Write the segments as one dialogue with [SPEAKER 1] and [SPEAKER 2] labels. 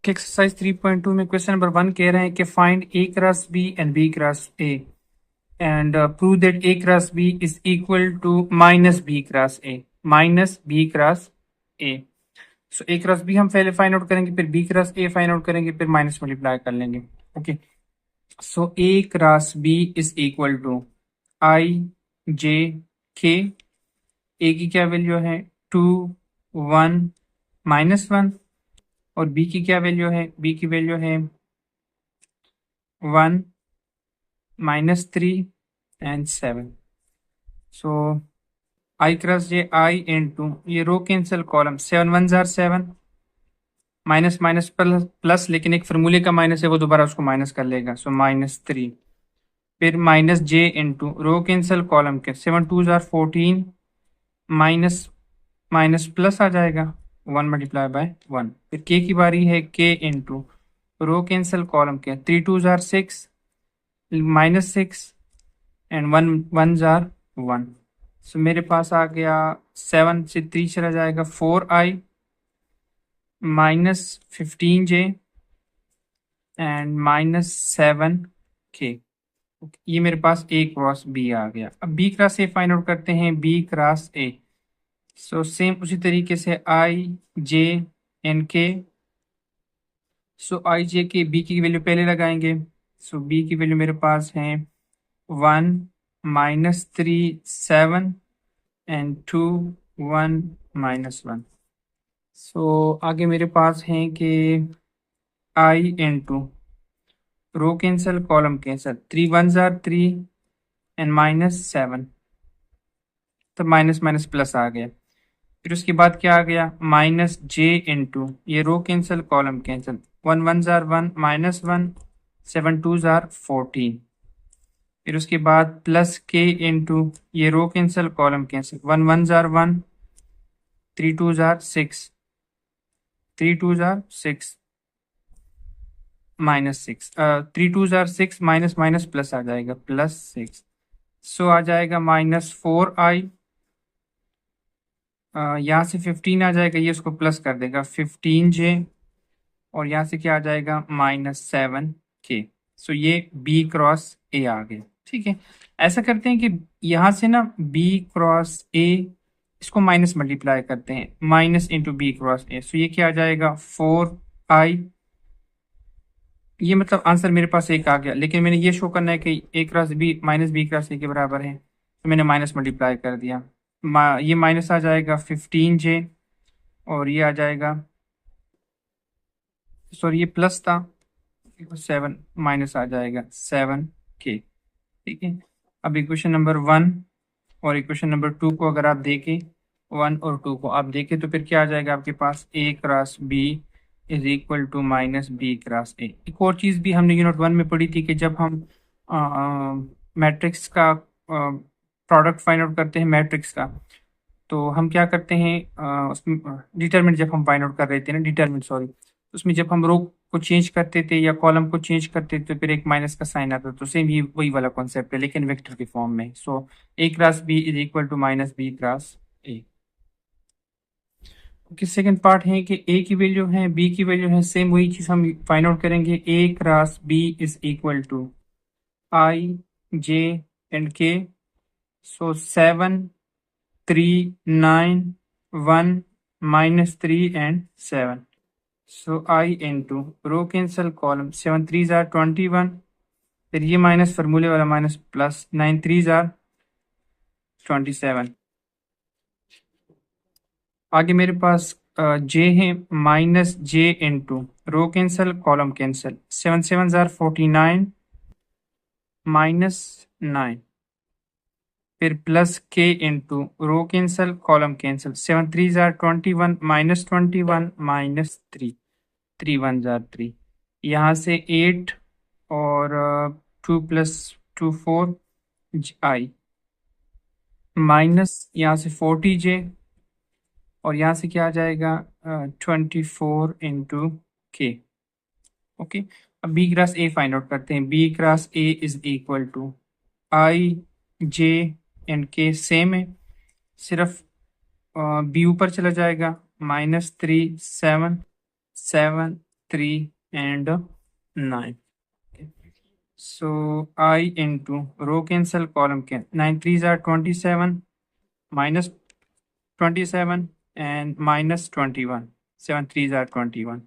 [SPEAKER 1] Exercise 3.2 में question number 1 कह रहे हैं कि find A cross B and B cross A and prove that A cross B is equal to minus B cross A so A cross B हम पहले find out करेंगे, फिर B cross ए find out करेंगे, फिर minus multiply कर लेंगे। Okay, so A cross B is equal to I J K. A की क्या वैल्यू है 2 1 -1 और बी की क्या वैल्यू है, बी की वैल्यू है 1 -3 and 7। So I cross J I into ये रो कैंसिल कॉलम 7 1 जार 7 माइनस माइनस प्लस, लेकिन एक फार्मूले का माइनस है वो दोबारा उसको माइनस कर लेगा, सो -3। फिर माइनस जे इंटू रो कैंसिल कॉलम के 7 2 जार 14 माइनस माइनस प्लस आ जाएगा 1 मल्टीप्लाई बाय 1। फिर के की बारी है, के इंटू रो कैंसिल कॉलम के 3 2 जार 6 -6 एंड 1 1 जार 1। सो मेरे पास आ गया 7 से 3 चला जाएगा 4i -15j एंड -7k। ये मेरे पास ए क्रॉस बी आ गया। अब बी क्रॉस ए फाइंड आउट करते हैं, B cross A. So same उसी तरीके से आई J and K. So I J के बी की वैल्यू पहले लगाएंगे। सो बी की वैल्यू मेरे पास है 1 -3 7 एंड 2 1 -1। सो आगे मेरे पास है कि I into row cancel column cancel 3 1 जार 3 एंड -7, तो माइनस माइनस प्लस आ गया। फिर उसके बाद क्या आ गया, माइनस जे इंटू ये रो कैंसल कॉलम कैंसल 1 1 जार 1 -1 7 2 जार 14। फिर उसके बाद प्लस के इंटू ये रो कैंसल कॉलम कैंसल 1 1 जार 1 3 2 जार 6 3 2 जार 6 -6 3 2 जार 6 माइनस माइनस प्लस आ जाएगा +6। सो आ जाएगा -4i, यहाँ से 15 आ जाएगा, ये उसको प्लस कर देगा 15j और यहाँ से क्या आ जाएगा -7k। सो ये बी क्रॉस ए आ गया। ठीक है, ऐसा करते हैं कि यहाँ से ना बी क्रॉस ए इसको माइनस मल्टीप्लाई करते हैं, minus into B cross A. So ये क्या आ जाएगा 4i। ये मतलब आंसर मेरे पास एक आ गया, लेकिन मैंने ये शो करना है कि A cross B minus B cross A के बराबर है, तो मैंने माइनस मल्टीप्लाई कर दिया। ये माइनस आ जाएगा 15j और ये आ जाएगा, सॉरी ये प्लस था, 7 माइनस आ जाएगा 7k। ठीक है, अब इक्वेशन नंबर 1 और इक्वेशन नंबर 2 को अगर आप देखें, 1 और 2 को आप देखें तो फिर क्या आ जाएगा आपके पास, A cross B is equal to minus B cross A. एक और चीज़ भी हमने यूनिट 1 में पढ़ी थी कि जब हम मैट्रिक्स का प्रोडक्ट फाइंड आउट करते हैं मैट्रिक्स का, तो हम क्या करते हैं उसमें डिटरमिनेंट जब हम फाइंड आउट कर रहे थे ना, डिटरमिनेंट सॉरी, उसमें जब हम रो को चेंज करते थे या कॉलम को चेंज करते थे तो फिर एक माइनस का साइन आता था, तो सेम ये वही वाला कॉन्सेप्ट है लेकिन वेक्टर के फॉर्म में। So A cross B is equal to minus B cross A. Okay, second part है कि ए की वैल्यू है बी की वैल्यू है, सेम वही चीज हम फाइंड आउट करेंगे। A cross B is equal to I J and K. So 7 3 9 1 -3 and 7। So I into row cancel column 7 3 जार 21, फिर ये माइनस फार्मूले वाला माइनस प्लस 9 3 जार 27। आगे मेरे पास जे है minus J into row cancel column cancel 7 7 जार 49 -9, फिर plus K into row cancel column cancel 7 3 जार 21 -21 -3 3 1 जार 3। यहाँ से 8 और 2 + 2 4 i माइनस यहाँ से 40j और यहाँ से क्या आ जाएगा 24 इंटू के। ओके, अब बी क्रॉस ए फाइंड आउट करते हैं। B cross A is equal to I J and K same है, सिर्फ बी ऊपर चला जाएगा -3 7 7 3 and 9. So I into row cancel, column cancel. 9 3s are 27, minus 27 and minus 21. 7 3s are 21.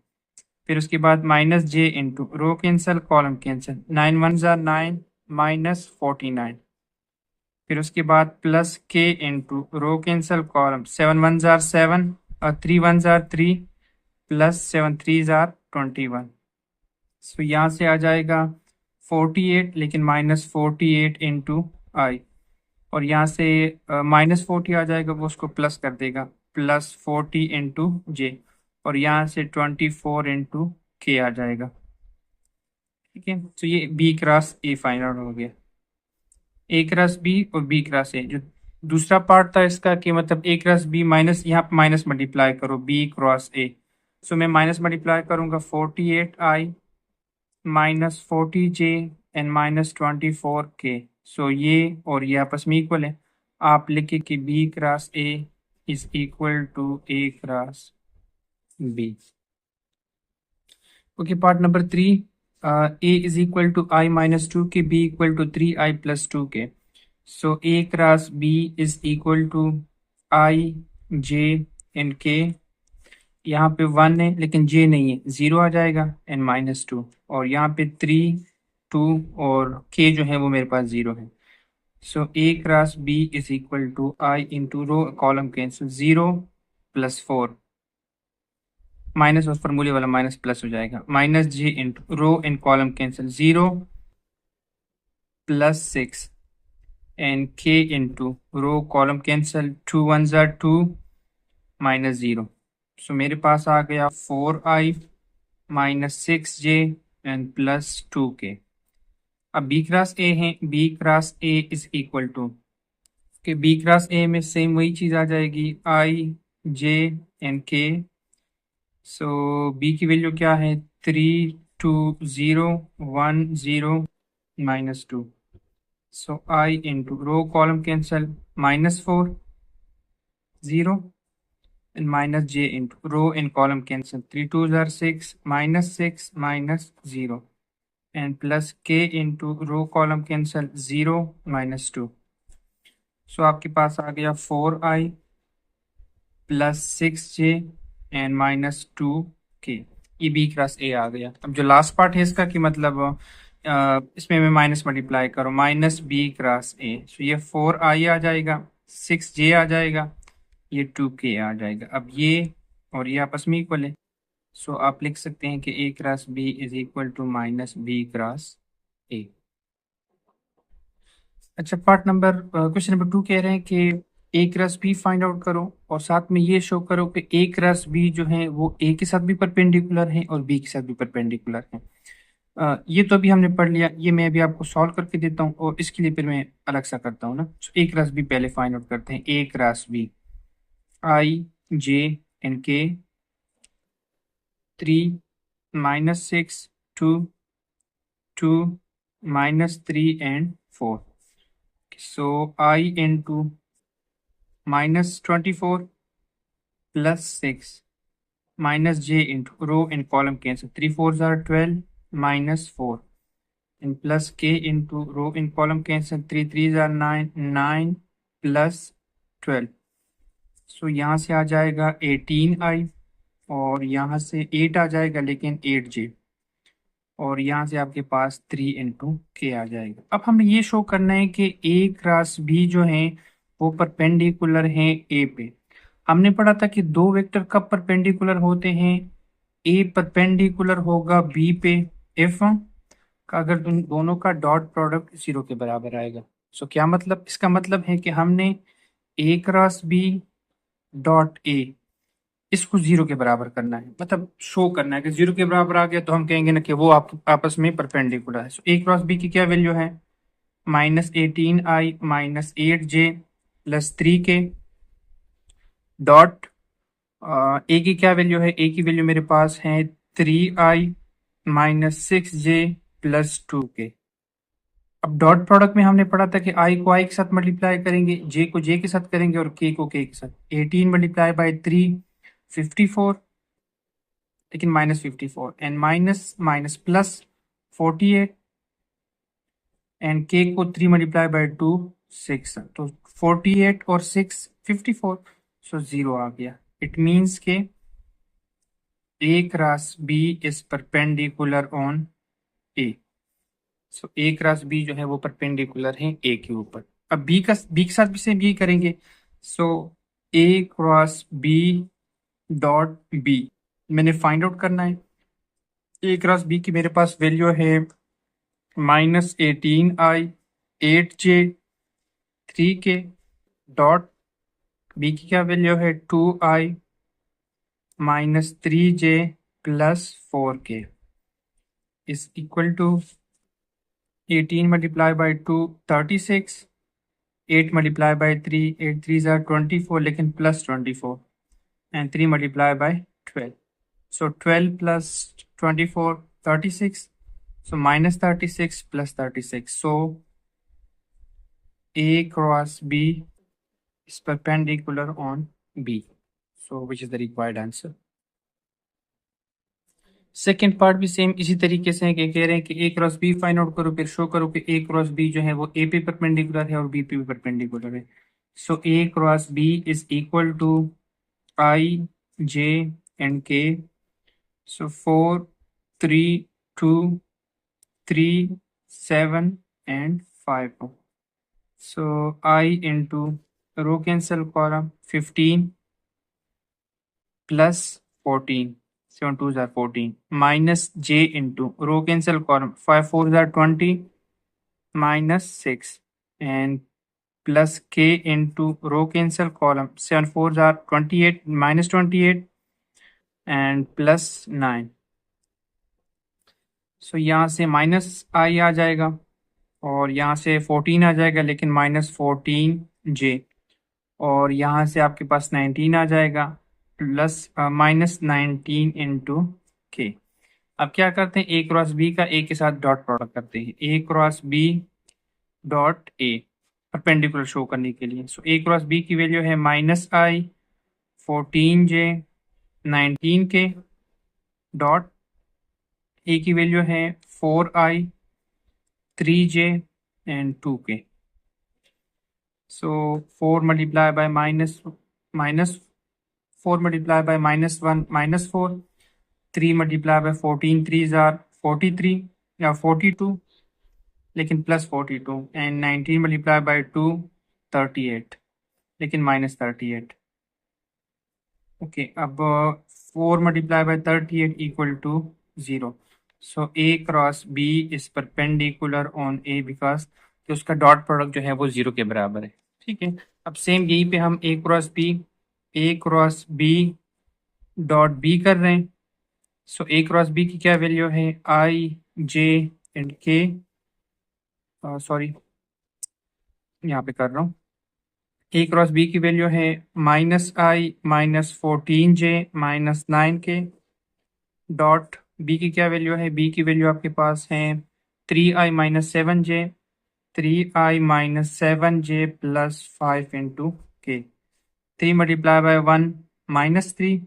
[SPEAKER 1] फिर उसके बाद minus J into row cancel, column cancel. 9 1s are 9 minus 49. फिर उसके बाद plus K into row cancel, column. 7 1s are 7 और 3 1s are 3 plus 7 3s are 21. सो यहाँ से आ जाएगा 48, लेकिन माइनस 48 इंटू आई. और यहाँ से माइनस 40 आ जाएगा, वो उसको प्लस कर देगा, प्लस 40 इंटू जे. और यहाँ से 24 इंटू के आ जाएगा. ठीक है, तो ये बी क्रॉस ए फाइंड आउट हो गया. ए क्रॉस बी और बी क्रॉस ए. जो दूसरा पार्ट था इसका कि मतलब ए क्रॉस बी माइनस, यहाँ पे माइनस मल्टीप्लाई करो बी क्रॉस ए. सो मैं माइनस मल्टीप्लाई करूंगा 48 आई माइनस 40 जे एंड माइनस 24 के. सो ये और ये आपस में इक्वल है. आप लिखे कि B cross A is equal to A cross B. Okay, part number 3. A is equal to I minus 2 K, B equal to 3i plus 2 K. So A cross B is equal to I J and K. यहाँ पे 1 है लेकिन जे नहीं है, 0 आ जाएगा and minus 2. और यहाँ पे 3 2 और के जो है वो मेरे पास 0 है. So A cross B is equal to I into row column cancel 0 plus 4 minus और फॉर्मूले वाला माइनस प्लस हो जाएगा, minus J into row and column cancel 0 plus 6 and K into row column cancel 2 1s are 2 minus 0. So मेरे पास आ गया 4i minus 6j and plus 2k. अब B cross a है, b cross A is equal to कि B cross a में same वही चीज़ आ जाएगी, आई J and K. So B की वैल्यू क्या है, 3 2 0 1 0 minus 2. So I into row column cancel minus 4 0 and minus j into row and column cancel. 3 2s are 6 minus 6 minus 0 and plus k into row column cancel 0 minus 2. So आपके पास आ गया 4i plus 6j and minus 2k. ये b cross a आ गया. अब जो last part है इसका कि मतलब इसमें मैं माइनस मल्टीप्लाई करूँ, minus B cross A. So ये 4i आ जाएगा, 6j आ जाएगा, ये 2k आ जाएगा. अब ये और ये आपस में इक्वल है. सो आप लिख सकते हैं कि a cross b is equal to minus B cross a. अच्छा, पार्ट नंबर क्वेश्चन नंबर 2 कह रहे हैं कि a cross b find out करो और साथ में ये शो करो कि a क्रॉस b जो है वो a के साथ भी परपेंडिकुलर है और b के साथ भी परपेंडिकुलर है. ये तो अभी हमने पढ़ लिया, ये मैं अभी आपको सॉल्व करके देता हूँ और इसके लिए फिर मैं अलग सा करता हूँ ना. सो a क्रॉस b पहले फाइंड आउट करते हैं. a cross b, I j and k, 3 minus 6 2 2 minus 3 and 4. So I into minus 24 plus 6 minus j into row and column cancel. 3 4s are 12 minus 4 and plus k into row and column cancel. 3 3s are 9 9 plus 12. सो यहाँ से आ जाएगा 18i और यहाँ से 8 आ जाएगा लेकिन 8j. और यहाँ से आपके पास 3 इंटू के आ जाएगा. अब हमें ये शो करना है कि a क्रॉस b जो है वो परपेंडिकुलर हैं a पे. हमने पढ़ा था कि दो वेक्टर कब परपेंडिकुलर होते हैं, a परपेंडिकुलर होगा b पे if का अगर उन दोनों का डॉट प्रोडक्ट 0 के बराबर आएगा. सो क्या मतलब, इसका मतलब है कि हमने a cross b dot A इसको 0 के बराबर करना है, मतलब शो करना है कि 0 के बराबर आ गया तो हम कहेंगे ना कि वो आपस में परपेंडिकुलर है. सो ए क्रॉस बी की क्या वैल्यू है, minus 18i minus 8j plus 3k dot A की क्या वैल्यू है, ए की वैल्यू मेरे पास है 3i minus 6j plus 2k. अब डॉट प्रोडक्ट में हमने पढ़ा था कि आई को आई के साथ मल्टीप्लाई करेंगे, जे को जे के साथ करेंगे और के को के के साथ. 18 मल्टीप्लाई बाई 3 54 लेकिन -54 and minus minus plus 48 and k को 3 मल्टीप्लाई बाय 2 6, तो 48 और 6 54, सो 0 आ गया। इट मीन्स के a cross b is perpendicular on a। So a cross b जो है वो परपेंडिकुलर है a के ऊपर। अब b के साथ भी सेम यही करेंगे। सो a cross b dot b मैंने फाइंड आउट करना है। a क्रॉस b की मेरे पास वैल्यू है -18i 8j 3k dot b की क्या वैल्यू है 2i -3j plus 4k is equal to 18 multiply by 2 36, 8 multiply by 3 8 3 ज़ार 24 लेकिन plus 24 and 3 multiply by 12, so 12 plus 24 36, so -36 plus 36, so a cross b is perpendicular on b, so which is the required answer। Second part भी same इसी तरीके से है कि कह रहे हैं कि a cross b find out करो, फिर शो करो कि a क्रॉस b जो है वो a पे परपेंडिकुलर है और b पे भी परपेंडिकुलर है। So a cross b is equal to i j and k, so 4 3 2 3 7 and 5, so I into row cancel column 15 plus 14, 7 2s are 14 minus j into row cancel column 5 4s are 20 minus 6 and plus k into row cancel column 7 4s are 28 minus 28 and plus 9, so यहाँ से minus आई आ जाएगा और यहाँ से 14 आ जाएगा लेकिन -14j, और यहाँ से आपके पास 19 आ जाएगा प्लस -19 इंटू के। अब क्या करते हैं a क्रॉस b का a के साथ डॉट प्रोडक्ट करते हैं, a cross b dot a perpendicular show करने के लिए। सो a क्रॉस b की वैल्यू है -i 14j 19k dot a की वैल्यू है 4i 3j and 2k, so 4 multiplied by minus 4 multiplied by -1 -4, 3 multiplied by 14 3s are 43 या 42 लेकिन plus 42 and 19 multiplied by 2 38 लेकिन -38। ओके, अब 4 multiplied by 38 equal to 0, so a cross b is perpendicular on a because कि उसका dot product जो है वो 0 के बराबर है। ठीक है, अब सेम यहीं पे हम a cross b dot b कर रहे हैं। सो a क्रॉस b की क्या वैल्यू है i j and k, sorry यहाँ पे कर रहा हूँ। a क्रॉस b की वैल्यू है -i -14j -9k dot b की क्या वैल्यू है, b की वैल्यू आपके पास है 3i -7j 3i -7j plus 5 into k, 3 multiply bye 1 -3,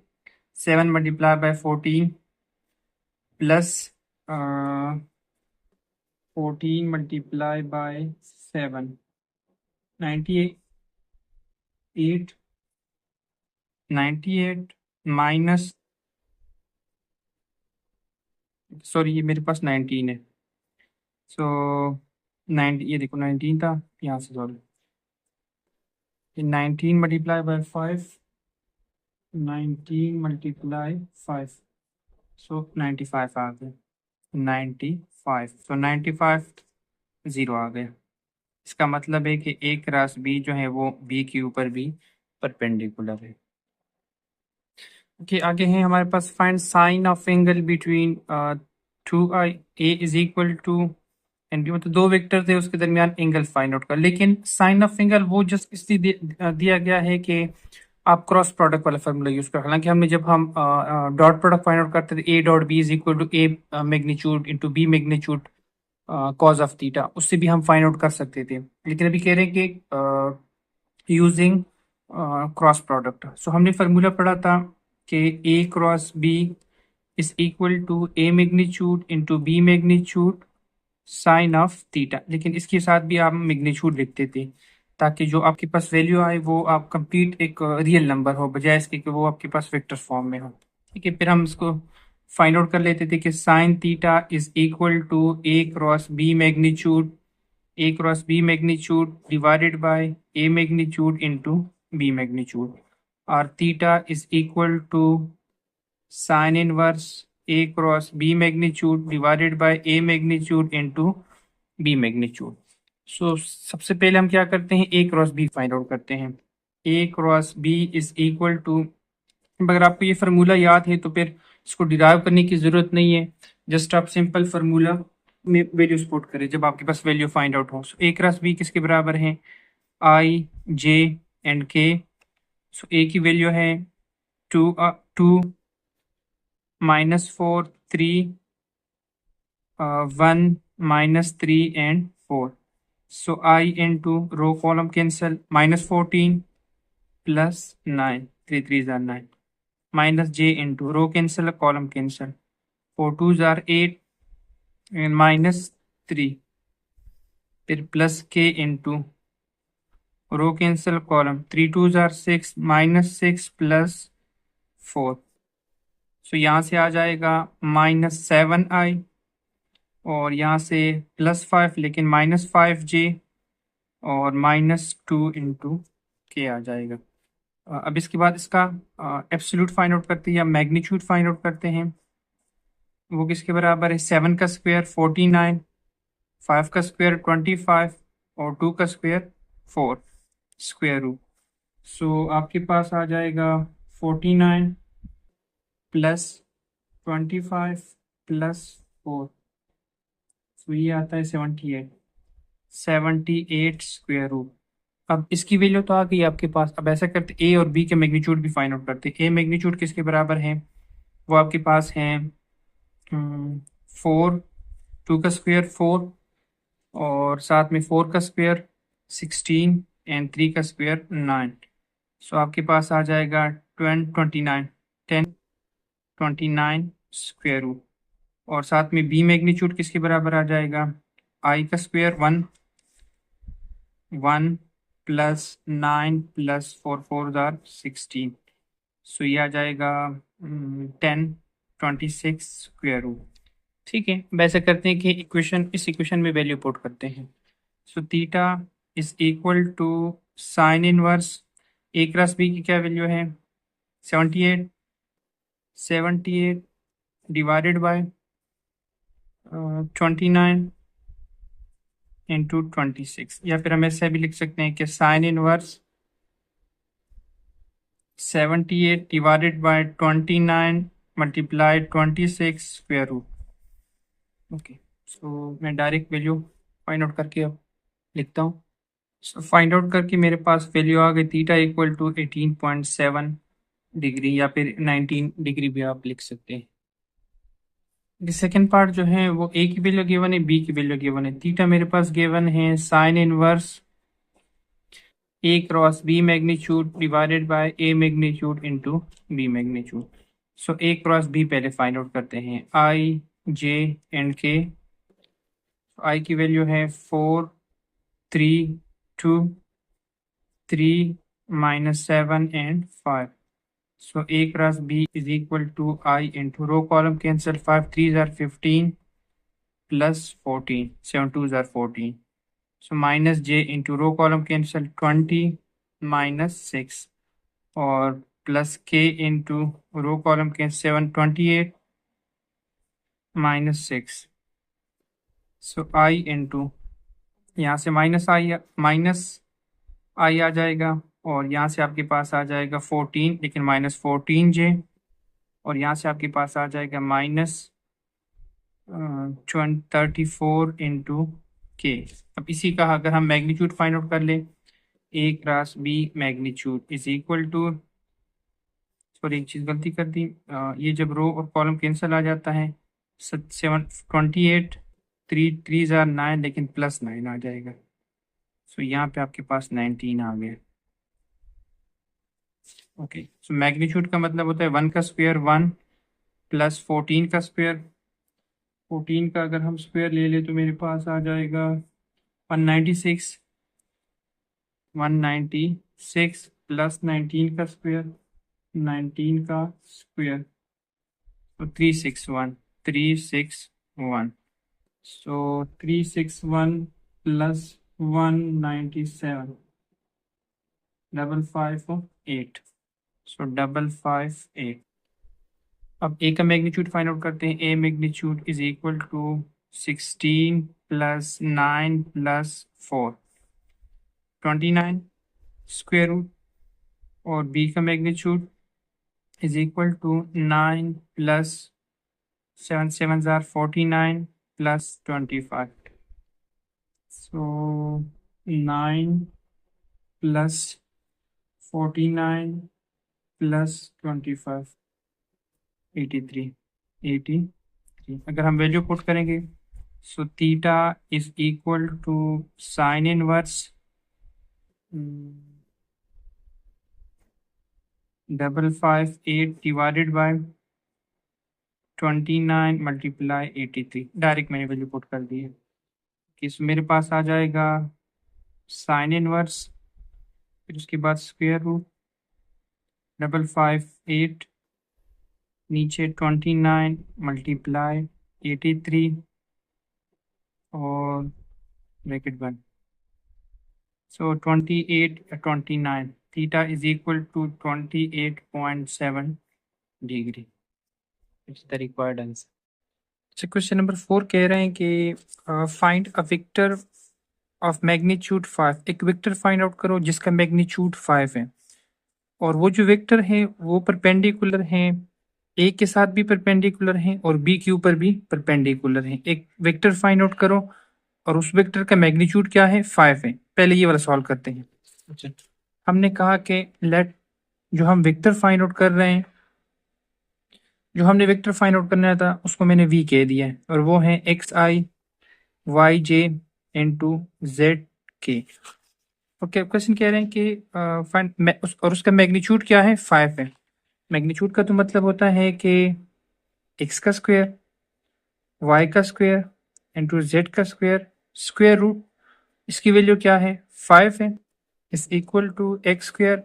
[SPEAKER 1] 7 multiply by 14 plus 14 multiply by 7 98 minus, sorry ये मेरे पास 19 है, सो 90 ये देखो 19 था यहाँ से, सॉरी 19 मल्टीप्लाई बाय 5 19 मल्टीप्लाई 5, सो 95 आ गया 95, सो 95 0 आ गया। इसका मतलब है कि a क्रॉस b जो है वो b के ऊपर भी परपेंडिकुलर है। ओके, आगे है हमारे पास find sine of angle between 2i a is equal to and मतलब दो वेक्टर थे उसके दरमियान एंगल फाइंड आउट कर, लेकिन साइन ऑफ एंगल वो जस्ट इसलिए दिया गया है कि आप क्रॉस प्रोडक्ट वाला फॉर्मूला यूज करो। हालांकि हमने जब हम डॉट प्रोडक्ट फाइंड आउट करते थे a dot b is equal to a magnitude into b magnitude cos of theta, उससे भी हम फाइंड आउट कर सकते थे, लेकिन अभी कह रहे हैं कि यूजिंग क्रॉस प्रोडक्ट। सो हमने फार्मूला पढ़ा था कि a cross b is equal to a magnitude into B magnitude sine of theta. लेकिन इसके साथ भी आप मैग्नीट्यूड लिखते थे ताकि जो आपके पास वैल्यू आए वो आप कंप्लीट एक रियल नंबर हो, बजाय इसके कि वो आपके पास वेक्टर फॉर्म में हो। ठीक है, फिर हम इसको फाइंड आउट कर लेते थे कि sine theta is equal to A cross B magnitude, A cross B magnitude divided by A magnitude into B magnitude, और theta is equal to sine inverse A cross B magnitude divided by A magnitude into B magnitude. So सबसे पहले हम क्या करते हैं, A cross B find out करते हैं। A cross B is equal to, अगर आपको ये फार्मूला याद है तो फिर इसको डिराइव करने की ज़रूरत नहीं है, जस्ट आप सिंपल फार्मूला में वैल्यूज पुट करें जब आपके पास वैल्यू फाइंड आउट हो। सो ए क्रॉस बी किसके बराबर है, आई जे एंड के। सो ए की वैल्यू है 2 -4 3 1 -3 and 4. So I into row column cancel, -14 plus 9, 3 3s are 9, minus j into row cancel, column cancel, 4 2s are 8 and -3, फिर plus k into row cancel column, 3 2s are 6, -6 plus 4। सो यहाँ से आ जाएगा -7i, और यहाँ से +5 लेकिन -5j, और -2 into के आ जाएगा। अब इसके बाद इसका एब्सोल्यूट फाइंड आउट करते हैं या मैग्नीट्यूड फाइंड आउट करते हैं। वो किसके बराबर है, 7 का स्क्वायर 49, 5 का स्क्वायर 25 और 2 का स्क्वायर 4 स्क्वायर रूट। सो आपके पास आ जाएगा 49 प्लस 25 प्लस 4, तो ये आता है 78 स्क्वायर रूट। अब इसकी वैल्यू तो आ गई आपके पास। अब ऐसा करते ए और बी के मैग्नीट्यूड भी फाइंड आउट करते। ए मैग्नीट्यूड किसके बराबर है, वो आपके पास है 4, 2 का स्क्वायर 4, और साथ में 4 का स्क्वायर 16 एंड 3 का स्क्वायर 9। सो आपके पास आ जाएगा 29 स्क्वायर रूट, और साथ में बी मैग्नीट्यूड किसके बराबर आ जाएगा, आई का स्क्वायर 1 प्लस 9 प्लस 4 4 आर 16। सो ये आ जाएगा 26 स्क्वायर रूट। ठीक है, वैसे करते हैं कि इस इक्वेशन में वैल्यू पुट करते हैं। So theta is equal to sine inverse A cross b की क्या वैल्यू है, 78 डिवाइडेड बाय 29 इंटू 26, या फिर हम ऐसे भी लिख सकते हैं कि sine inverse 78 divided by 29 multiply 26 square root. Okay, so मैं डायरेक्ट वैल्यू फाइंड आउट करके अब लिखता हूँ। सो फाइंड आउट करके मेरे पास वैल्यू आ गई थीटा इक्वल टू 18.7 डिग्री, या फिर 19 डिग्री भी आप लिख सकते हैं। सेकेंड पार्ट जो है वो ए की वैल्यू गिवन है, बी की वैल्यू गिवन है। थीटा मेरे पास गिवन है sine inverse A cross B magnitude divided by A magnitude into B magnitude. So A cross b पहले फाइंड आउट करते हैं, आई जे एंड के। आई की वैल्यू है 4 3 2 3 -7 and 5। So A cross B is equal to I into row column cancel, 5 3s are 15 plus 14, 7 2s are 14. So minus J into row column cancel 20 minus 6, और plus K into row column cancel 7 28 minus 6. So I into, यहाँ से minus आई आ जाएगा, और यहाँ से आपके पास आ जाएगा 14 लेकिन -14j, और यहाँ से आपके पास आ जाएगा -34 इंटू के। अब इसी का अगर हम मैग्नीट्यूड फाइंड आउट कर लें, A cross B magnitude is equal to, sorry एक चीज़ गलती कर दी, ये जब रो और कॉलम कैंसिल आ जाता है 28 3 3s are 9 लेकिन +9 आ जाएगा। सो यहाँ पे आपके पास 19 आ गया। ओके, सो मैग्नीट्यूड का मतलब होता है 1 का स्क्वायर 1 प्लस 14 का स्क्वायर, 14 का अगर हम स्क्वायर ले ले तो मेरे पास आ जाएगा 196, 196 प्लस 19 का स्क्वायर, 19 का स्क्वायर तो 361, 361, सो 361 प्लस 197, 558, सो 558। अब ए का मैग्नीट्यूड फाइंड आउट करते हैं। A magnitude is equal to 16 plus 9 plus 4, 29 square root, और बी का magnitude is equal to 9 plus 7 7 are 49 plus 25, so 9 plus 49 plus 25, 83, 83। अगर हम वैल्यू पुट करेंगे so theta is equal to sine inverse 558 divided by 29 multiply 83। Direct मैंने value put कर दी है कि इसमें मेरे पास आ जाएगा साइन इनवर्स, फिर उसके बाद स्क्वायर रूट 558, नीचे 29 मल्टीप्लाई 83 और ब्रैकेट बंद, so 28 29, theta is equal to 28.7 degree. It's the required answer. अच्छा, क्वेश्चन नंबर 4 कह रहे हैं कि find a vector of magnitude 5। एक वेक्टर फाइंड आउट करो जिसका मैग्नीट्यूड 5 है, और वो जो वेक्टर है वो परपेंडिकुलर हैं, ए के साथ भी परपेंडिकुलर हैं और बी के ऊपर भी परपेंडिकुलर हैं। एक वेक्टर फाइंड आउट करो और उस वेक्टर का मैग्नीट्यूड क्या है, 5 है। पहले ये वाला सॉल्व करते हैं। अच्छा, हमने कहा कि लेट जो हम वेक्टर फाइंड आउट कर रहे हैं, जो हमने वेक्टर फाइंड आउट करना था उसको मैंने वी कह दिया है, और वो है x i y J into Z के। ओके, क्वेश्चन कह रहे हैं कि फाइंड और उसका मैग्नीट्यूड क्या है, 5 है। मैग्नीट्यूड का तो मतलब होता है कि एक्स का स्क्वायर, वाई का स्क्वायर इंटू जेड का स्क्वायर, स्क्वायर रूट, इसकी वैल्यू क्या है, 5 है, is equal to x square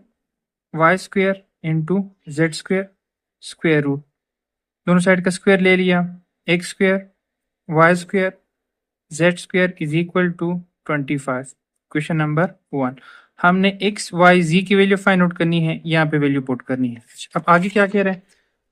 [SPEAKER 1] y square into z square, square root, दोनों साइड का स्क्वायर ले लिया, x square y square z square is equal to 25। Question number 1, हमने एक्स वाई जी की वैल्यू फाइंड आउट करनी है, यहाँ पे वैल्यू पुट करनी है। अब आगे क्या कह रहे हैं,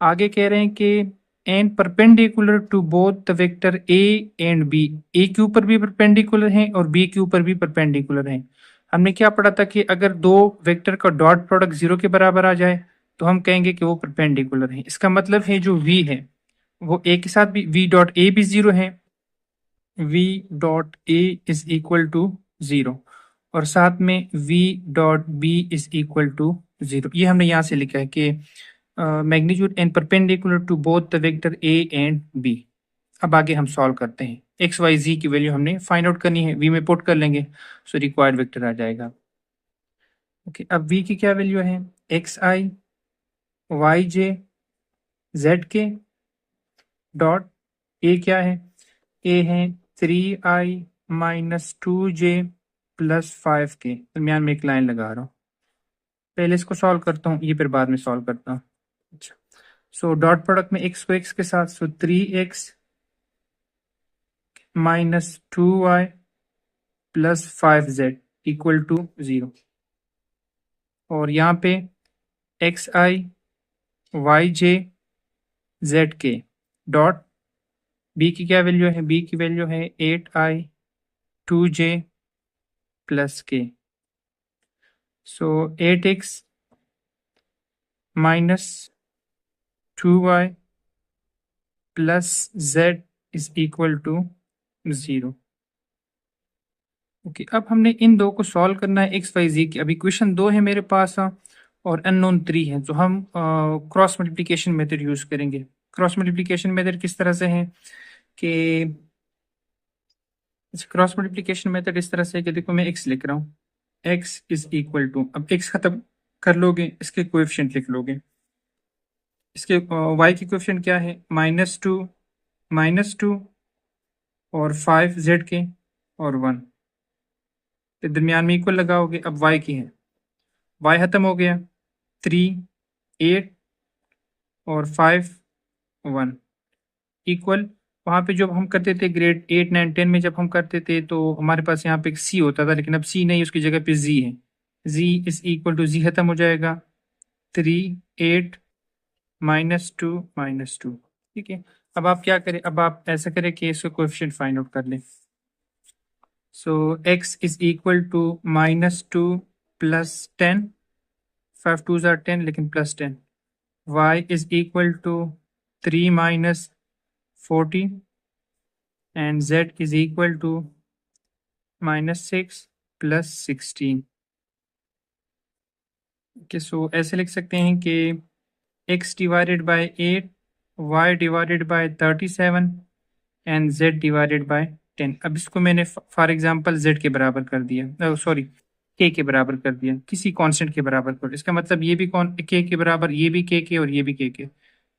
[SPEAKER 1] आगे कह रहे हैं कि and perpendicular to both the vector a and b, a के ऊपर भी परपेंडिकुलर हैं और बी के ऊपर भी परपेंडिकुलर हैं। हमने क्या पढ़ा था कि अगर दो वेक्टर का डॉट प्रोडक्ट 0 के बराबर आ जाए तो हम कहेंगे कि वो परपेंडिकुलर है। इसका मतलब है जो v है वो a के साथ भी, v डॉट ए भी 0 है, v dot a is equal to 0, और साथ में v dot b is equal to 0। ये हमने यहाँ से लिखा है कि magnitude and perpendicular to both the vector a and b। अब आगे हम सॉल्व करते हैं। एक्स वाई जी की वैल्यू हमने फाइंड आउट करनी है, v में पुट कर लेंगे, सो रिक्वायर्ड वेक्टर आ जाएगा। ओके, अब v की क्या वैल्यू है, x i y j z k dot A क्या है, ए है 3i minus 2j plus 5k। दरमियान में एक लाइन लगा रहा हूँ, पहले इसको सॉल्व करता हूँ, ये फिर बाद में सॉल्व करता हूँ। अच्छा, सो डॉट प्रोडक्ट में x को x के साथ, so 3x minus 2y plus 5z equal to 0, और यहाँ पे x i y j z k dot b की क्या वैल्यू है, बी की वैल्यू है 8i 2j plus k, so 8x minus 2y plus z is equal to 0। Okay, अब हमने इन दो को सॉल्व करना है, एक्स वाई जी की। अभी क्वेश्चन 2 है मेरे पास और अननोन 3 है, तो हम क्रॉस मल्टीप्लिकेशन मेथड यूज करेंगे। क्रॉस मल्टीप्लिकेशन मेथड किस तरह से है कि क्रॉस मल्टीप्लिकेशन मेथड इस तरह से है कि देखो, मैं x लिख रहा हूँ, x इज इक्वल टू, अब x खत्म कर लोगे, इसके कोएफिशिएंट लिख लोगे, इसके y की कोएफिशिएंट क्या है, -2 और 5 z के और 1, तो दरमियान में इक्वल लगाओगे। अब y की है, y खत्म हो गया, 3 8 और 5 1 इक्वल। वहाँ पे जब हम करते थे ग्रेड 8 9 10 में, जब हम करते थे तो हमारे पास यहाँ पे एक c होता था, लेकिन अब c नहीं, उसकी जगह पे z है। z is equal to, z खत्म हो जाएगा, 3 8 -2 ठीक है। अब आप क्या करें, अब आप ऐसा करें कि इसको कोएफिशिएंट फाइंड आउट कर लें। सो x is equal to -2 + 10, 5 2s are 10, लेकिन +10। y is equal to 3 -40 and z is equal to -6 + 16। Okay, so ऐसे लिख सकते हैं कि x divided by 8, y divided by 37 and z divided by 10। अब इसको मैंने फॉर एग्जांपल z के बराबर कर दिया, सॉरी k के बराबर कर दिया, किसी कांस्टेंट के बराबर कर। इसका मतलब ये भी कौन k के बराबर, ये भी k के और ये भी k के।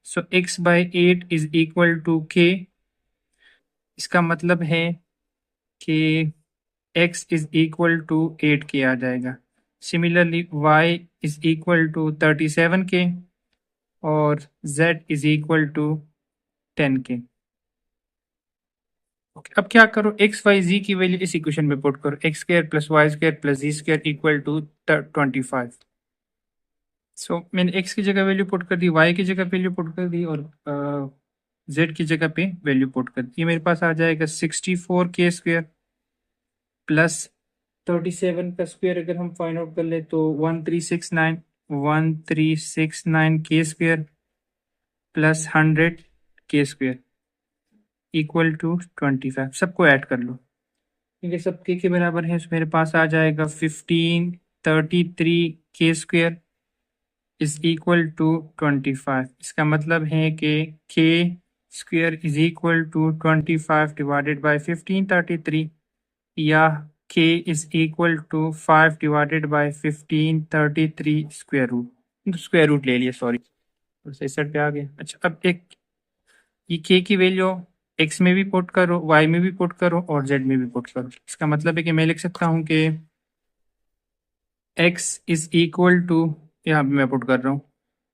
[SPEAKER 1] So x by 8 is equal to k। इसका मतलब है कि x is equal to 8k आ जाएगा। Similarly y is equal to 37k और z is equal to 10k। अब क्या करो, एक्स वाई जी की वैल्यू इस इक्वेशन में पुट करो, x square plus y square plus z square equal to 25। So मैंने एक्स की जगह वैल्यू पुट कर दी, वाई की जगह वैल्यू पुट कर दी और जेड की जगह पे वैल्यू पुट कर दी। ये मेरे पास आ जाएगा 64k स्क्वायर प्लस 37 का स्क्वायर अगर हम फाइंड आउट कर ले तो 1369 के स्क्वायर प्लस 100 के स्क्वायर इक्वल टू 25। सबको ऐड कर लो, क्योंकि सब के बराबर है। मेरे पास आ जाएगा 1533 के स्क्वायर इज इक्वल टू 25। इसका मतलब है कि k square is equal to 25 divided by 1533, या k is equal to 5 divided by 1533 square root ले लिया, सॉरी सही साइड पे आ गया। अच्छा, अब एक ये के की वैल्यू एक्स में भी पुट करो, वाई में भी पुट करो और जेड में भी पुट करो। इसका मतलब है कि मैं लिख सकता हूँ कि x इज इक्वल टू, यहाँ पे मैं पुट कर रहा हूँ,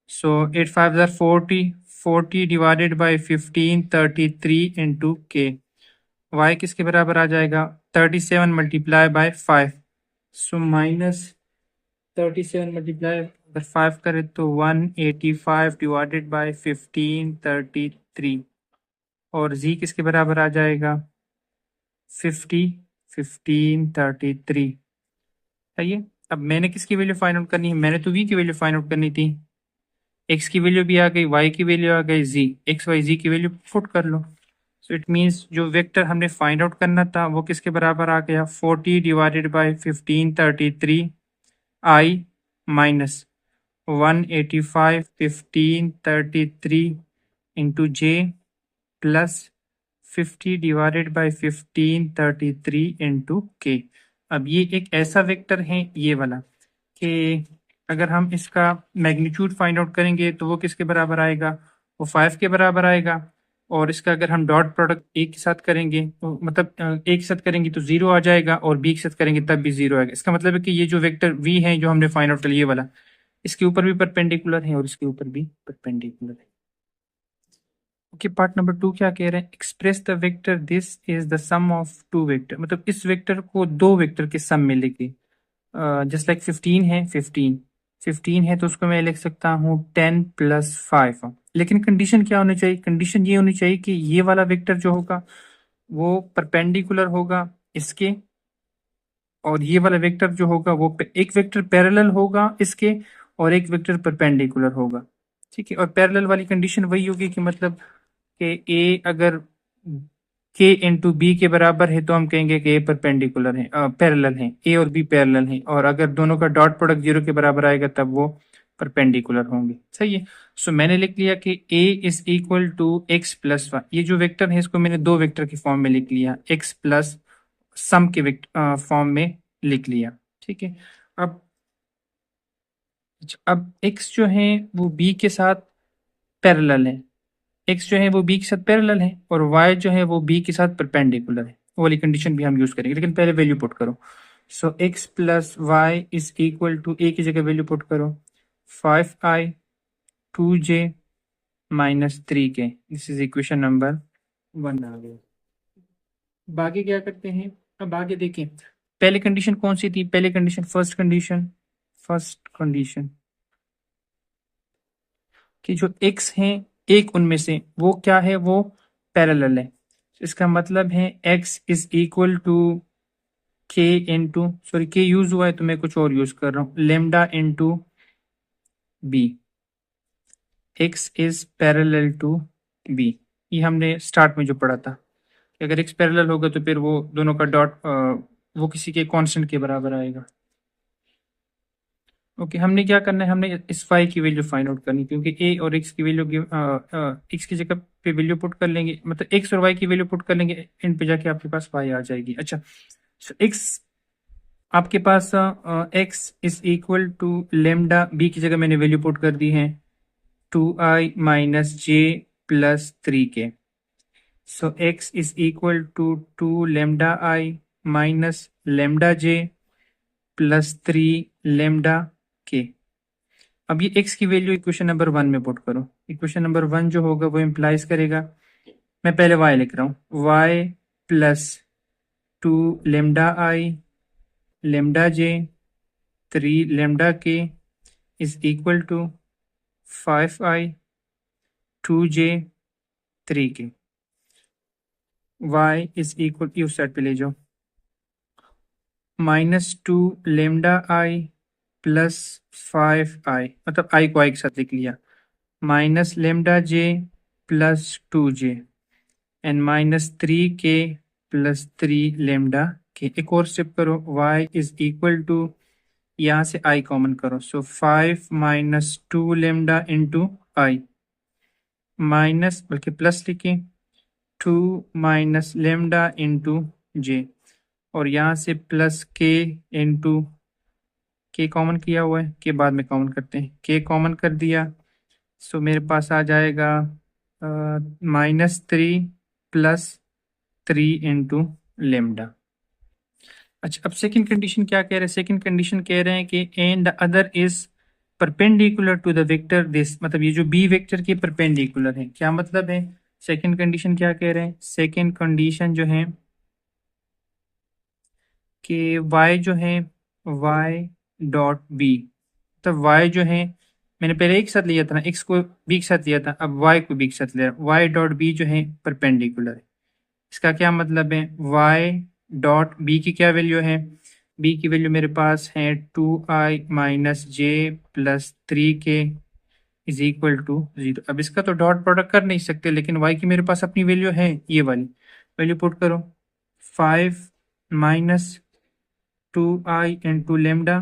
[SPEAKER 1] सो 8 5 40, 40 डिवाइडेड बाई 1533 इंटू के। वाई किसके बराबर आ जाएगा, 37 मल्टीप्लाई बाय 5, सो -37 मल्टीप्लाई अगर 5 करें तो 185 डिवाइडेड बाय 1533, और z किसके बराबर आ जाएगा 1533। सही है। अब मैंने किसकी वैल्यू फाइंड आउट करनी है, मैंने तो v की वैल्यू फाइंड आउट करनी थी। x की वैल्यू भी आ गई, y की वैल्यू आ गई, z x y z की वैल्यू पुट कर लो। सो इट मीन्स जो वेक्टर हमने फाइंड आउट करना था वो किसके बराबर आ गया, 40 divided by 1533 i minus 185 1533 into j plus 50 divided by 1533 into के। अब ये एक ऐसा वेक्टर है ये वाला कि अगर हम इसका मैग्नीट्यूड फाइंड आउट करेंगे तो वो किसके बराबर आएगा, वो 5 के बराबर आएगा। और इसका अगर हम डॉट प्रोडक्ट ए के साथ करेंगे तो मतलब ए के साथ करेंगे तो 0 आ जाएगा, और बी के साथ करेंगे तब भी 0 आएगा। इसका मतलब है कि ये जो वेक्टर वी है जो हमने फाइंड आउट किया ये वाला, इसके ऊपर भी परपेंडिकुलर है और इसके ऊपर भी परपेंडिकुलर है। ओके, पार्ट नंबर 2 क्या कह रहे हैं, express the vector this is the sum of two vector, मतलब इस वेक्टर को दो वेक्टर के सम में लेके, जस्ट लाइक 15 है, 15 है तो उसको मैं लिख सकता हूँ 10 + 5। लेकिन कंडीशन क्या होनी चाहिए, कंडीशन ये होनी चाहिए कि ये वाला वेक्टर जो होगा वो परपेंडिकुलर होगा इसके, और ये वाला वेक्टर जो होगा वो एक वेक्टर पैरेलल होगा इसके और एक वेक्टर परपेंडिकुलर होगा। ठीक है, और पैरेलल वाली कंडीशन वही होगी कि मतलब कि ए अगर के इंटू बी के बराबर है तो हम कहेंगे कि ए परपेंडिकुलर है, पैरेलल है, ए और बी पैरेलल है, और अगर दोनों का डॉट प्रोडक्ट 0 के बराबर आएगा तब वो परपेंडिकुलर होंगे। सही है। सो मैंने लिख लिया कि a is equal to x plus y, ये जो वेक्टर है इसको मैंने दो वेक्टर के फॉर्म में लिख लिया, एक्स प्लस सम के फॉर्म में लिख लिया। ठीक है। अब अब x जो है वो b के साथ पैरेलल है, x जो है वो b के साथ पैरेलल है और y जो है वो b के साथ परपेंडिकुलर है, वो वाली कंडीशन भी हम यूज करेंगे, लेकिन पहले वैल्यू पुट करो। So x plus y is equal to a की जगह वैल्यू पुट करो 5i 2j minus 3k, this is equation number 1 आ गया। बाकी क्या करते हैं, अब आगे देखें पहली कंडीशन कौन सी थी, पहली कंडीशन फर्स्ट कंडीशन कि जो x है एक उनमें से वो क्या है, वो पैरेलल है। इसका मतलब है x is equal to k into, sorry k use हुआ है तो मैं कुछ और यूज कर रहा हूँ, lambda into b, x is parallel to b। ये हमने स्टार्ट में जो पढ़ा था कि अगर x पैरेलल होगा तो फिर वो दोनों का डॉट वो किसी के कांस्टेंट के बराबर आएगा। ओके, हमने क्या करना है, हमने इस फाई की वैल्यू फाइंड आउट करनी, क्योंकि ए और एक्स की वैल्यू एक्स की जगह पे वैल्यू पुट कर लेंगे, मतलब एक्स और वाई की वैल्यू पुट कर लेंगे, इन पे जाके आपके पास वाई आ जाएगी। अच्छा, एक्स आपके पास x is equal to lambda, b की जगह मैंने वैल्यू पुट कर दी है 2i minus j plus 3k। So x is equal to 2 lambda i minus lambda j plus 3 lambda k. अब ये x की वैल्यू इक्वेशन नंबर 1 में पुट करो, इक्वेशन नंबर 1 जो होगा वो इम्प्लाइज करेगा, मैं पहले y लिख रहा हूँ, y plus 2 lambda i lambda j 3 lambda k is equal to 5i 2j 3k। y is equal, उस साइड पे ले जाओ, minus 2 lambda i plus 5i, मतलब i को i के साथ लिख लिया, minus lambda j plus 2j and minus 3k plus 3 lambda के। एक और स्टेप करो, y इज इक्वल टू, यहाँ से i कॉमन करो, सो 5 माइनस 2 लेमडा इंटू आई, माइनस बल्कि प्लस लिखें 2 माइनस लेमडा इंटू जे, और यहाँ से प्लस k इंटू के कॉमन किया हुआ है, के बाद में कॉमन करते हैं, के कॉमन कर दिया, सो मेरे पास आ जाएगा माइनस 3 प्लस 3 इंटू लेमडा। अच्छा, अब सेकंड कंडीशन क्या कह रहे हैं, सेकंड कंडीशन कह रहे हैं कि and the other is perpendicular to the vector this, मतलब ये जो बी वेक्टर के परपेंडिकुलर है, क्या मतलब है, सेकंड कंडीशन क्या कह रहे हैं, सेकंड कंडीशन जो है कि y जो है y डॉट बी, तो y जो है मैंने पहले एक साथ लिया था ना, x को b के साथ लिया था, अब y को b के साथ ले रहा हूं, y डॉट बी जो है परपेंडिकुलर है। इसका क्या मतलब है, y डॉट बी की क्या वैल्यू है, b की वैल्यू मेरे पास है 2i minus j plus 3k is equal to 0। अब इसका तो डॉट प्रोडक्ट कर नहीं सकते, लेकिन y की मेरे पास अपनी वैल्यू है, ये वाली वैल्यू पुट करो, 5 minus 2i into lambda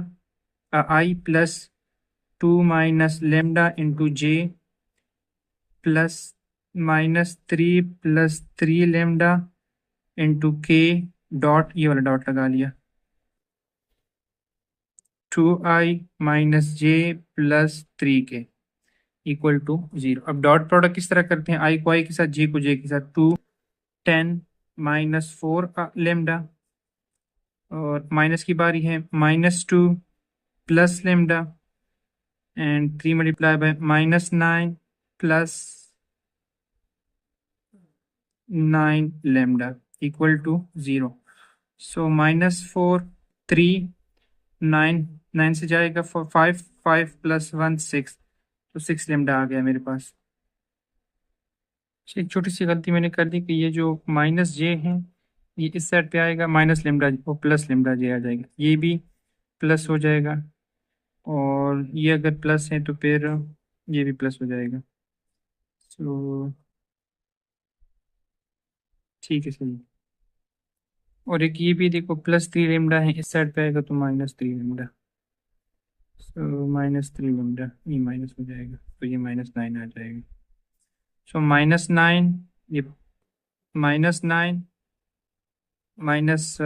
[SPEAKER 1] i plus 2 minus lambda into j plus minus 3 plus 3 lambda into k dot, ये वाला डॉट लगा लिया, 2i minus j plus 3k equal to 0। अब डॉट प्रोडक्ट किस तरह करते हैं, आई को आई के साथ, जे को जे के साथ, 2 10 माइनस 4 लेमडा, और माइनस की बारी है, minus 2 plus lambda and 3 multiply by minus 9 plus 9 lambda equal to 0। So minus 4 3 9 9 से जाएगा 5 5 प्लस 1 6, तो 6 लेमडा आ गया मेरे पास। एक छोटी सी गलती मैंने कर दी कि ये जो माइनस जे है ये इस साइड पे आएगा, माइनस लेमडा और प्लस लेमडा जे आ जाएगा, ये भी प्लस हो जाएगा, और ये अगर प्लस है तो फिर ये भी प्लस हो जाएगा। तो ठीक है, सही। और एक ये भी देखो प्लस 3 लेमडा है, इस साइड पे आएगा तो minus 3 lambda, so minus 3 lambda, ये माइनस हो जाएगा तो ये माइनस 9 आ जाएगा। सो माइनस 9, ये माइनस 9 माइनस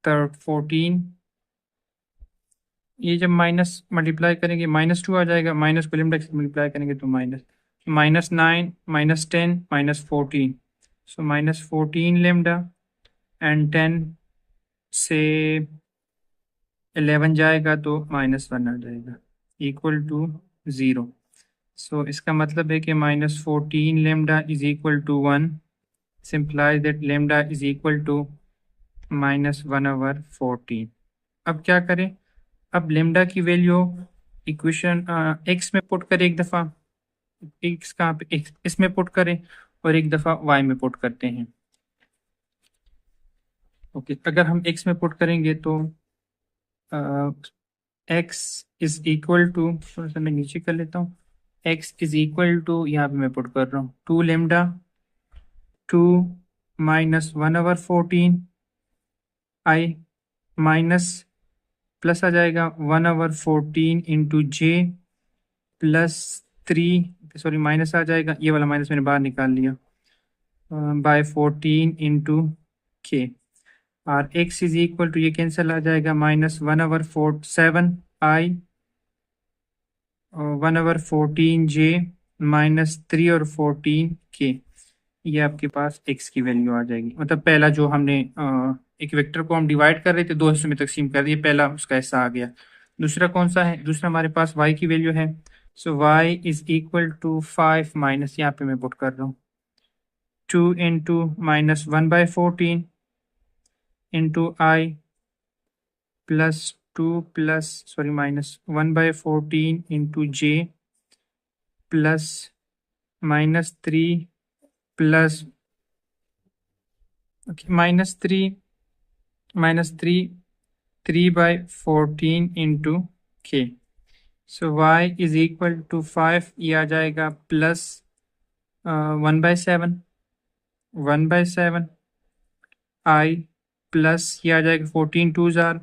[SPEAKER 1] 14, ये जब माइनस मल्टीप्लाई करेंगे माइनस 2 आ जाएगा, माइनस को लेमडा से मल्टीप्लाई करेंगे तो माइनस, -9, -10, -14, सो -14 लेमडा एंड 10 से 11 जाएगा तो -1 आ जाएगा इक्वल टू 0। सो इसका मतलब है कि -14 lambda is equal to 1, simplify that lambda is equal to -1/14। अब क्या करें, अब लेमडा की वैल्यू इक्वेशन एक्स में पुट करें एक दफ़ा, एक्स कहाँ पे, एक्स इसमें पुट करें और एक दफ़ा वाई में पुट करते हैं। ओके, अगर हम एक्स में पुट करेंगे तो एक्स इज इक्वल टू, थोड़ा सा मैं नीचे कर लेता हूँ, एक्स इज इक्वल टू, यहाँ पे मैं पुट कर रहा हूँ 2 लेमडा 2 -1/14 आई माइनस प्लस आ जाएगा 1/14 into j plus 3, sorry minus आ जाएगा, ये वाला माइनस मैंने बाहर निकाल लिया, बाय 14 इंटू के, और एक्स इज इक्वल टू, ये कैंसिल आ जाएगा, -1/7 आई 1/14 जे -3 और 14 के, ये आपके पास एक्स की वैल्यू आ जाएगी। मतलब पहला जो हमने एक वेक्टर को हम डिवाइड कर रहे थे, दो हिस्सों में तकसीम कर दिए, पहला उसका हिस्सा आ गया। दूसरा कौन सा है, दूसरा हमारे पास y की वैल्यू है, so y is equal to 5 minus, यहाँ पे मैं पुट कर रहा हूँ 2 into -1/14 into i plus 2 plus sorry -1/14 into j plus -3 plus -3/14 into k, so y is equal to 5, ये आ जाएगा प्लस 1/7 आई प्लस ये आ जाएगा 14 2 ज़ार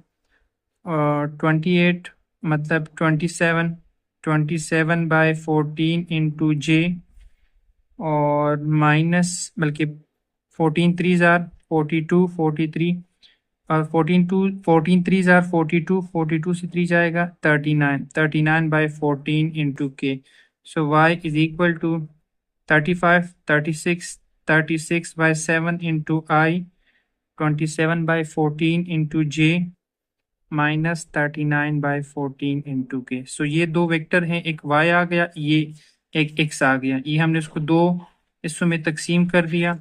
[SPEAKER 1] 28, मतलब 27/14 इंटू जे, और माइनस बल्कि 14 3 ज़ार 42 43, और 14 3 ज़ार 42, 42 से 3 जाएगा 39/14 into k, so y is equal to 35 36/7 into i 27/14 into j -39/14 into k. So ये दो वेक्टर हैं, एक y आ गया, ये एक x आ गया, ये हमने इसको दो हिस्सों में तकसीम कर दिया,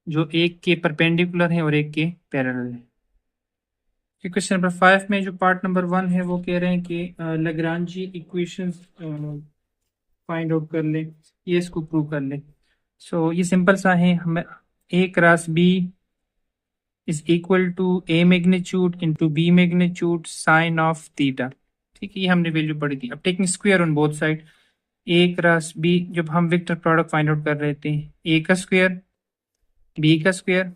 [SPEAKER 1] जो एक के परपेंडिकुलर है और एक के पैरेलल है। क्वेश्चन नंबर 5 में जो पार्ट नंबर 1 है वो कह रहे हैं कि लैग्रांजी इक्वेशंस फाइंड आउट कर ले, ये इसको प्रूव कर ले। सो ये सिंपल सा है, हमें a cross b is equal to a magnitude into b magnitude sine of theta. ठीक है, ये हमने वैल्यू पढ़ी थी। अब taking square on both side, a cross b, जब हम वेक्टर प्रोडक्ट फाइंड आउट कर रहे थे, a का स्क्वायर b का square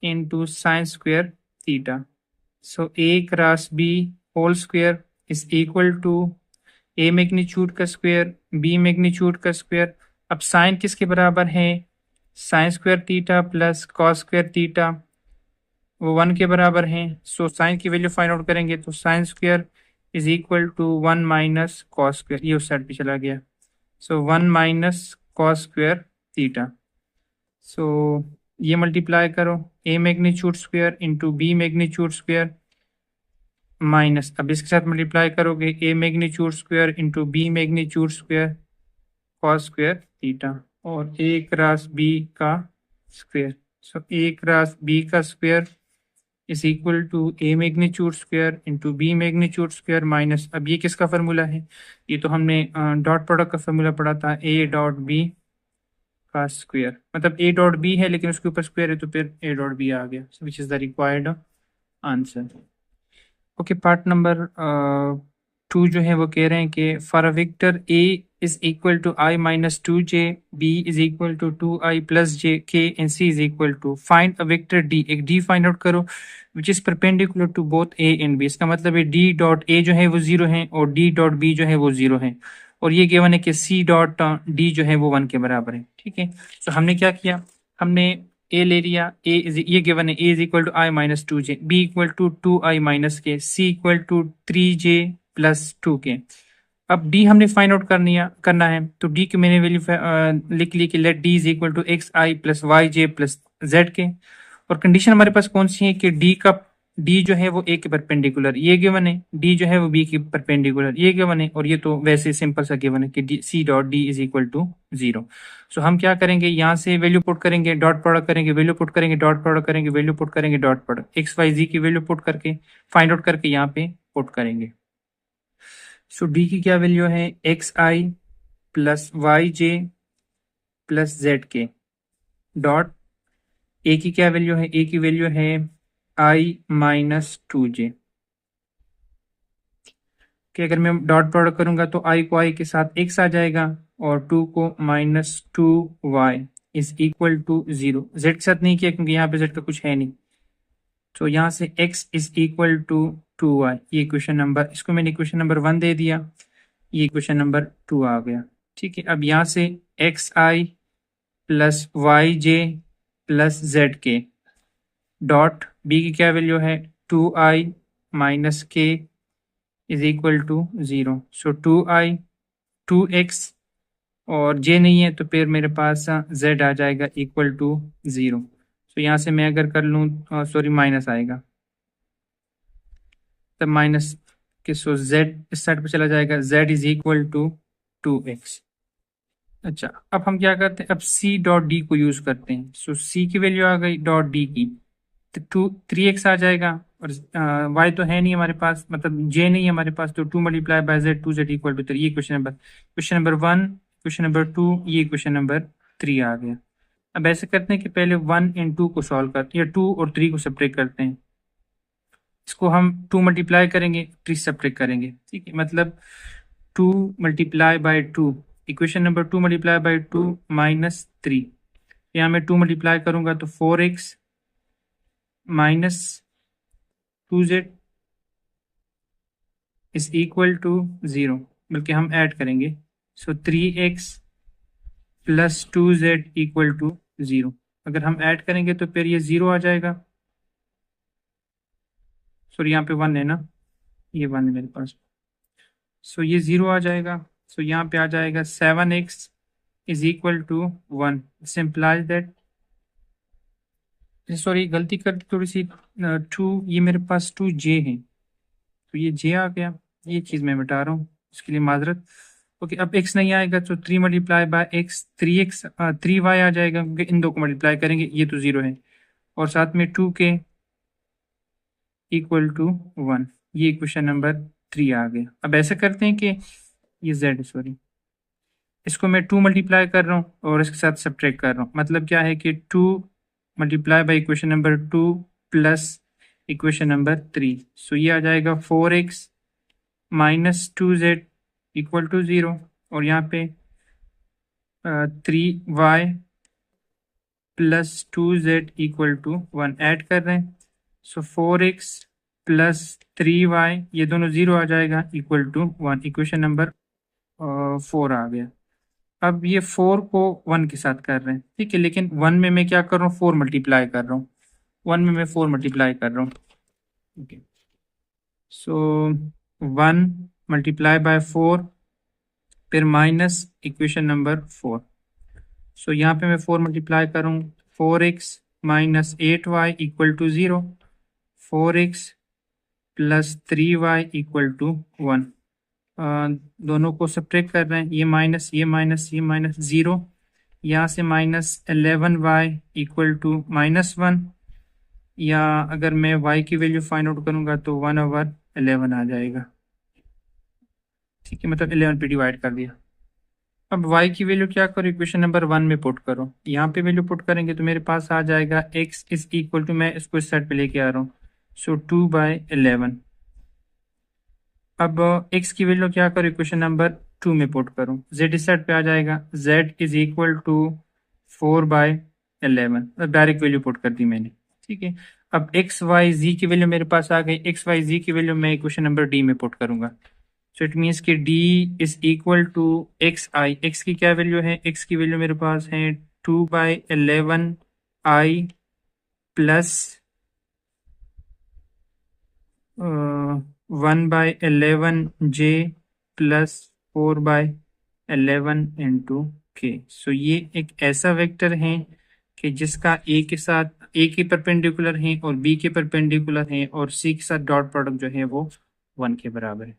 [SPEAKER 1] into sine square theta, so a cross b whole square is equal to a magnitude का square b magnitude का square. अब साइन किसके बराबर है, sine square theta plus cos square theta, वो 1 के बराबर हैं। सो साइन की वैल्यू फाइंड आउट करेंगे तो sine square is equal to 1 minus cos square, ये उस साइड पे चला गया, सो 1 minus cos square theta. So ये मल्टीप्लाई करो, a magnitude square into B magnitude square minus, अब इसके साथ मल्टीप्लाई करोगे a magnitude square into B magnitude square cos square theta, और a क्रॉस b का square, so a cross b का square is equal to a magnitude square into B magnitude square minus, अब ये किसका formula है, ये तो हमने डॉट प्रोडक्ट का फार्मूला पढ़ा था, a डॉट b का स्क्वायर, मतलब a डॉट b है लेकिन उसके ऊपर स्क्वायर है तो फिर a डॉट b आ गया, which is the required answer. Okay, part number 2 जो है वो कह रहे हैं कि for a vector a is equal to i minus 2j, b is equal to 2i plus j, k and c is equal to, find a vector d, एक d फाइंड out करो which is perpendicular to both a and b। इसका मतलब है d dot a जो है वो 0 है और d डॉट b जो है वो 0 है, और ये गिवन है कि c डॉट d जो है वो 1 के बराबर है। ठीक है, तो हमने क्या किया, हमने a ले लिया, ये गिवन है a is equal to i minus 2j, b equal to 2i minus k, c equal to 3j plus 2k। अब डी हमने फाइंड आउट करना है, तो डी की मैंने वैल्यू लिख ली कि let d is equal to x i plus y j plus z k. और कंडीशन हमारे पास कौन सी है कि डी जो है वो ए के परपेंडिकुलर, ये गिवन है, डी जो है वो बी के परपेंडिकुलर, ये गिवन है, और ये तो वैसे सिंपल सा गिवन है कि c dot d is equal to 0। So हम क्या करेंगे, यहाँ से वैल्यू पुट करेंगे, डॉट प्रोडक्ट करेंगे, वैल्यू पुट करेंगे, डॉट प्रोडक्ट करेंगे, वैल्यू पुट करेंगे, dot product, x y z की वैल्यू पुट करके फाइंड आउट करके यहाँ पे पुट करेंगे। सो डी की क्या वैल्यू है, x i plus y j plus z k dot, ए की क्या वैल्यू है, ए की वैल्यू है आई माइनस 2 जे कि अगर मैं डॉट प्रोडक्ट करूंगा तो आई को आई के साथ एक्स आ जाएगा और 2 को minus 2 y is equal to 0। Z के साथ नहीं किया क्योंकि यहाँ पे जेड का कुछ है नहीं, तो यहाँ से x is equal to 2y, ये क्वेश्चन नंबर, इसको मैंने क्वेश्चन नंबर 1 दे दिया, ये क्वेश्चन नंबर 2 आ गया। ठीक है, अब यहाँ से x i plus y j plus z k dot, b की क्या वैल्यू है 2i माइनस के is equal to 0। So 2i 2x और j नहीं है तो फिर मेरे पास z आ जाएगा इक्वल टू 0। सो यहाँ से मैं अगर कर लूँ, सॉरी माइनस आएगा, तब माइनस के, सो z इस साइड पर चला जाएगा, z is equal to 2x। अच्छा, अब हम क्या करते हैं, अब c डॉट डी को यूज करते हैं। सो c की वैल्यू आ गई डॉट डी की, तो 3x आ जाएगा, और y तो है नहीं हमारे पास, मतलब j नहीं है हमारे पास, तो 2 multiply by z, 2z equal to 3। ये क्वेश्चन नंबर 1, क्वेश्चन नंबर 2, ये क्वेश्चन नंबर 3 आ गया। अब ऐसे करते हैं कि पहले 1 एंड 2 को सॉल्व करते हैं, या 2 और 3 को सेपरेट करते हैं। इसको हम 2 मल्टीप्लाई करेंगे, 3 सेपरेट करेंगे, ठीक है, मतलब 2 multiply bye 2, equation number 2 multiply bye 2 minus 3, यहाँ मैं 2 मल्टीप्लाई करूंगा तो 4x minus 2z is equal to 0, बल्कि हम ऐड करेंगे, सो 3x plus 2z equal to 0। अगर हम ऐड करेंगे तो फिर ये 0 आ जाएगा, सॉरी यहाँ पे 1 है ना, ये 1 है मेरे पास, सो ये 0 आ जाएगा। सो यहाँ पे आ जाएगा 7x is equal to 1, simplify that, sorry गलती कर दी थोड़ी सी, 2, ये मेरे पास 2j है, तो ये j आ गया, ये चीज़ मैं मिटा रहा हूँ, इसके लिए माजरत। ओके, अब x नहीं आएगा तो 3 मल्टीप्लाई बाय x, 3y आ जाएगा, क्योंकि इन दो को मल्टीप्लाई करेंगे, ये तो 0 है, और साथ में 2k इक्वल टू 1, ये क्वेश्चन नंबर 3 आ गया। अब ऐसा करते हैं कि ये z, सॉरी, इसको मैं 2 मल्टीप्लाई कर रहा हूँ और इसके साथ सब्ट्रैक्ट कर रहा हूँ, मतलब क्या है कि 2 multiply by equation number 2 plus equation number 3, सो ये आ जाएगा 4x minus 2z equal to 0, और यहाँ पे 3y plus 2z equal to 1 add कर रहे हैं, सो 4x प्लस 3y, ये दोनों 0 आ जाएगा इक्वल टू 1, इक्वेशन नंबर 4 आ गया। अब ये 4 को 1 के साथ कर रहे हैं, ठीक है, लेकिन 1 में मैं क्या कर रहा हूँ, 4 मल्टीप्लाई कर रहा हूँ, 1 में मैं 4 मल्टीप्लाई कर रहा हूँ, ओके, सो 1 मल्टीप्लाई बाय 4, फिर माइनस इक्वेशन नंबर 4, सो यहाँ पे मैं 4 मल्टीप्लाई करूँ, 4x minus 8y equal to 0, 4x plus 3y equal to 1, दोनों को सब्ट्रैक्ट कर रहे हैं, ये माइनस, ये माइनस, ये माइनस, 0, यहाँ से minus 11y equal to minus 1, या अगर मैं y की वैल्यू फाइंड आउट करूँगा तो 1/11 आ जाएगा, ठीक है, मतलब 11 पे डिवाइड कर दिया। अब y की वैल्यू क्या करो, इक्वेशन नंबर 1 में पुट करो, यहाँ पे वैल्यू पुट करेंगे तो मेरे पास आ जाएगा x इज इक्वल टू, मैं इसको इस साइड पे लेके आ रहा हूँ, सो 2/11। अब x की वैल्यू क्या करो, इक्वेशन नंबर 2 में पुट करूँ, z इस साइड पे आ जाएगा, z is equal to 4/11, direct value put कर दी मैंने, ठीक है। अब x y z की वैल्यू मेरे पास आ गई, x y z की वैल्यू मैं इक्वेशन नंबर d में पुट करूंगा, सो इट मीन्स कि d is equal to x i, x की क्या वैल्यू है, x की वैल्यू मेरे पास है 2/11 i plus 1/11 j plus 4/11 into k। सो ये एक ऐसा वेक्टर है कि जिसका ए के साथ ए के परपेंडिकुलर है और बी के परपेंडिकुलर है और सी के साथ डॉट प्रोडक्ट जो है वो 1 के बराबर है।